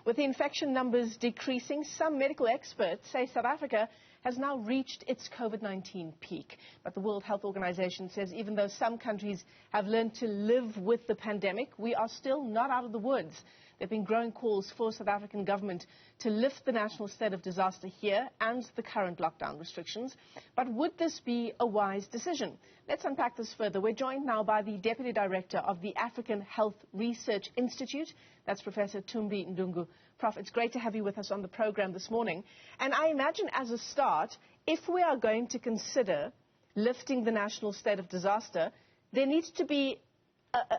With the infection numbers decreasing, some medical experts say South Africa has now reached its COVID-19 peak. But the World Health Organization says even though some countries have learned to live with the pandemic, we are still not out of the woods. There have been growing calls for South African government to lift the national state of disaster here and the current lockdown restrictions. But would this be a wise decision? Let's unpack this further. We're joined now by the Deputy Director of the African Health Research Institute. That's Professor Thumbi Ndung'u. Prof, it's great to have you with us on the program this morning. And I imagine as a start, if we are going to consider lifting the national state of disaster, there needs to be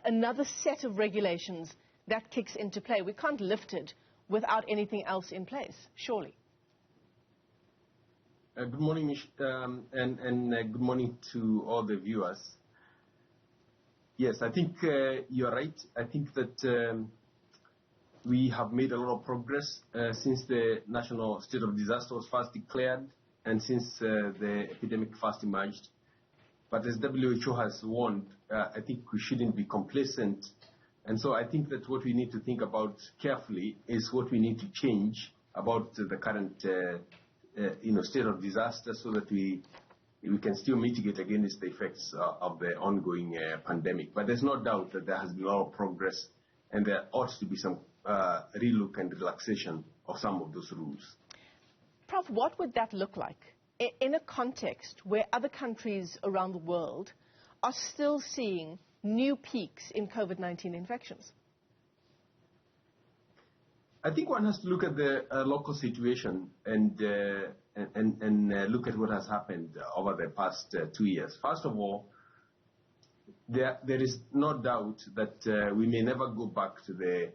another set of regulations that kicks into play. We can't lift it without anything else in place, surely. Good morning, Mish, and good morning to all the viewers. Yes, I think you're right. I think that we have made a lot of progress since the national state of disaster was first declared and since the epidemic first emerged. But as WHO has warned, I think we shouldn't be complacent. And so I think that what we need to think about carefully is what we need to change about the current state of disaster so that we can still mitigate against the effects of the ongoing pandemic. But there's no doubt that there has been a lot of progress and there ought to be some relook and relaxation of some of those rules. Prof, what would that look like in a context where other countries around the world are still seeing new peaks in COVID-19 infections? I think one has to look at the local situation and look at what has happened over the past 2 years. First of all, there is no doubt that we may never go back to the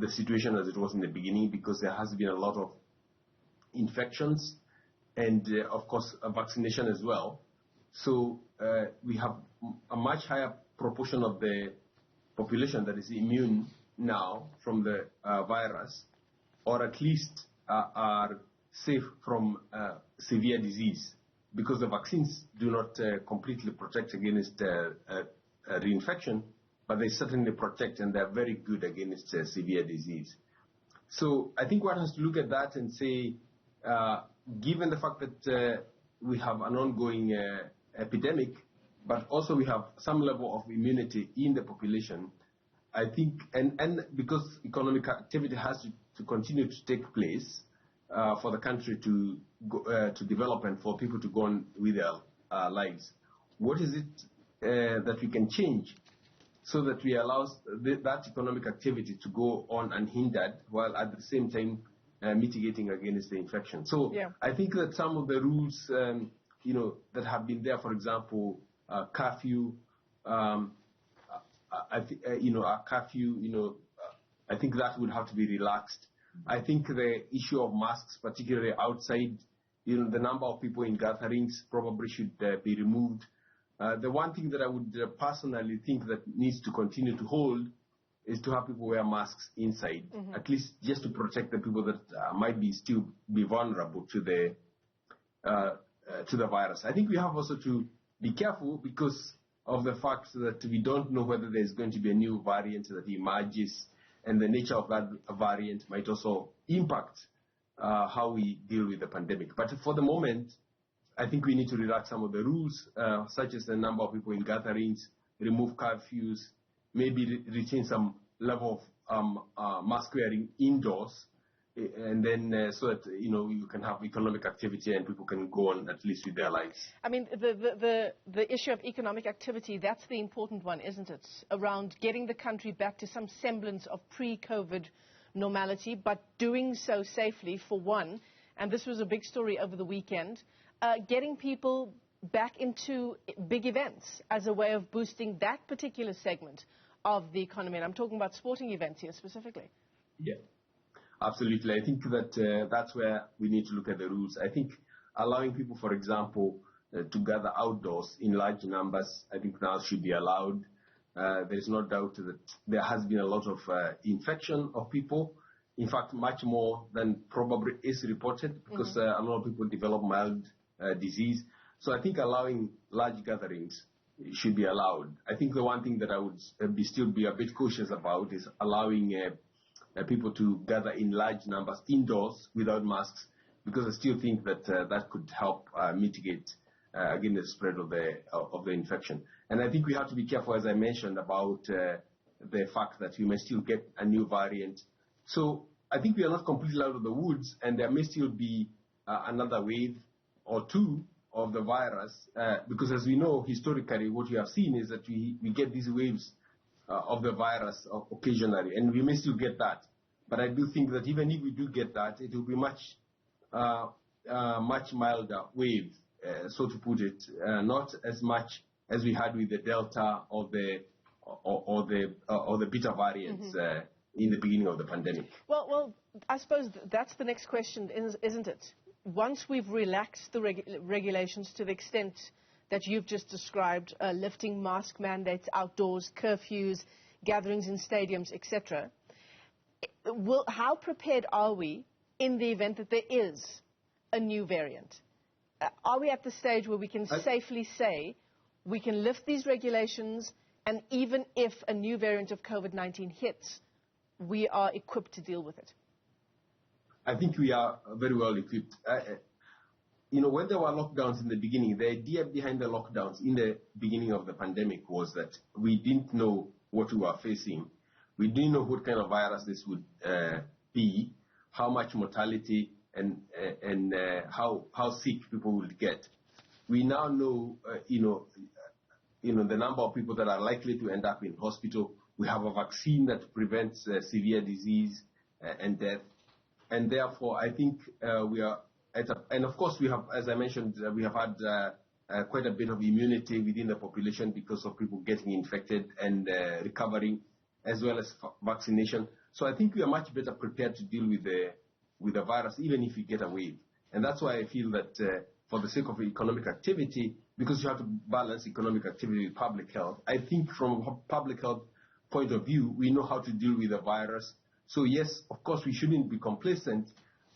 situation as it was in the beginning because there has been a lot of infections and, of course, vaccination as well. So we have a much higher proportion of the population that is immune now from the virus, or at least are safe from severe disease, because the vaccines do not completely protect against reinfection, but they certainly protect and they're very good against severe disease. So I think one has to look at that and say, given the fact that we have an ongoing epidemic, but also we have some level of immunity in the population, I think, and because economic activity has to continue to take place for the country to develop and for people to go on with their lives, what is it that we can change so that we allow that economic activity to go on unhindered while at the same time mitigating against the infection? So yeah. I think that some of the rules, that have been there, for example, curfew, I think that would have to be relaxed. I think the issue of masks, particularly outside, the number of people in gatherings probably should be removed. The one thing that I would personally think that needs to continue to hold is to have people wear masks inside, at least just to protect the people that might still be vulnerable to the virus. I think we have also to be careful because of the fact that we don't know whether there's going to be a new variant that emerges, and the nature of that variant might also impact how we deal with the pandemic. But for the moment, I think we need to relax some of the rules, such as the number of people in gatherings, remove curfews, maybe retain some level of mask wearing indoors, and then so that you can have economic activity and people can go on at least with their lives. I mean, the issue of economic activity, that's the important one, isn't it? Around getting the country back to some semblance of pre-COVID normality, but doing so safely, for one. And this was a big story over the weekend. Getting people back into big events as a way of boosting that particular segment of the economy. And I'm talking about sporting events here specifically. Yeah. Absolutely. I think that that's where we need to look at the rules. I think allowing people, for example, to gather outdoors in large numbers, I think now should be allowed. There is no doubt that there has been a lot of infection of people. In fact, much more than probably is reported because a lot of people develop mild disease. So I think allowing large gatherings should be allowed. I think the one thing that I would still be a bit cautious about is allowing people to gather in large numbers indoors without masks, because I still think that that could help mitigate again the spread of the infection. And I think we have to be careful, as I mentioned, about the fact that we may still get a new variant. So I think we are not completely out of the woods, and there may still be another wave or two of the virus, because as we know, historically, what we have seen is that we get these waves of the virus occasionally, and we may still get that. But I do think that even if we do get that, it will be much milder wave, so to put it, not as much as we had with the Delta or the Beta variants in the beginning of the pandemic. Well, I suppose that's the next question, isn't it? Once we've relaxed the regulations to the extent that you've just described, lifting mask mandates outdoors, curfews, gatherings in stadiums, etc., how prepared are we in the event that there is a new variant? Are we at the stage where we can safely say we can lift these regulations, and even if a new variant of COVID-19 hits, we are equipped to deal with it? I think we are very well equipped. When there were lockdowns in the beginning, the idea behind the lockdowns in the beginning of the pandemic was that we didn't know what we were facing. We didn't know what kind of virus this would be, how much mortality and how sick people would get. We now know, the number of people that are likely to end up in hospital. We have a vaccine that prevents severe disease and death. And therefore, I think we are and of course we have, as I mentioned, we have had quite a bit of immunity within the population because of people getting infected and recovering, as well as vaccination. So I think we are much better prepared to deal with the virus, even if we get a wave. And that's why I feel that for the sake of economic activity, because you have to balance economic activity with public health, I think from a public health point of view, we know how to deal with the virus. So yes, of course, we shouldn't be complacent,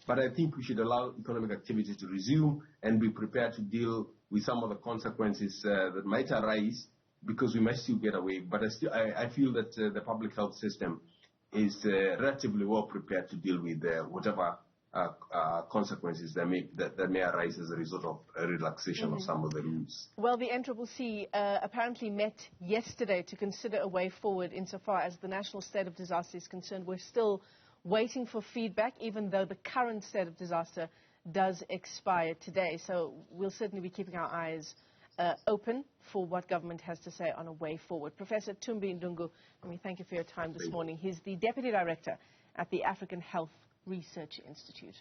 but I think we should allow economic activity to resume and be prepared to deal with some of the consequences that might arise, because we might still get a wave. But I feel that the public health system is relatively well prepared to deal with whatever consequences that may arise as a result of a relaxation of some of the rules. Well, the NCCC apparently met yesterday to consider a way forward insofar as the national state of disaster is concerned. We're still waiting for feedback, even though the current state of disaster does expire today. So we'll certainly be keeping our eyes open for what government has to say on a way forward. Professor Thumbi Ndung'u, let me thank you for your time this morning. He's the Deputy Director at the African Health Research Institute.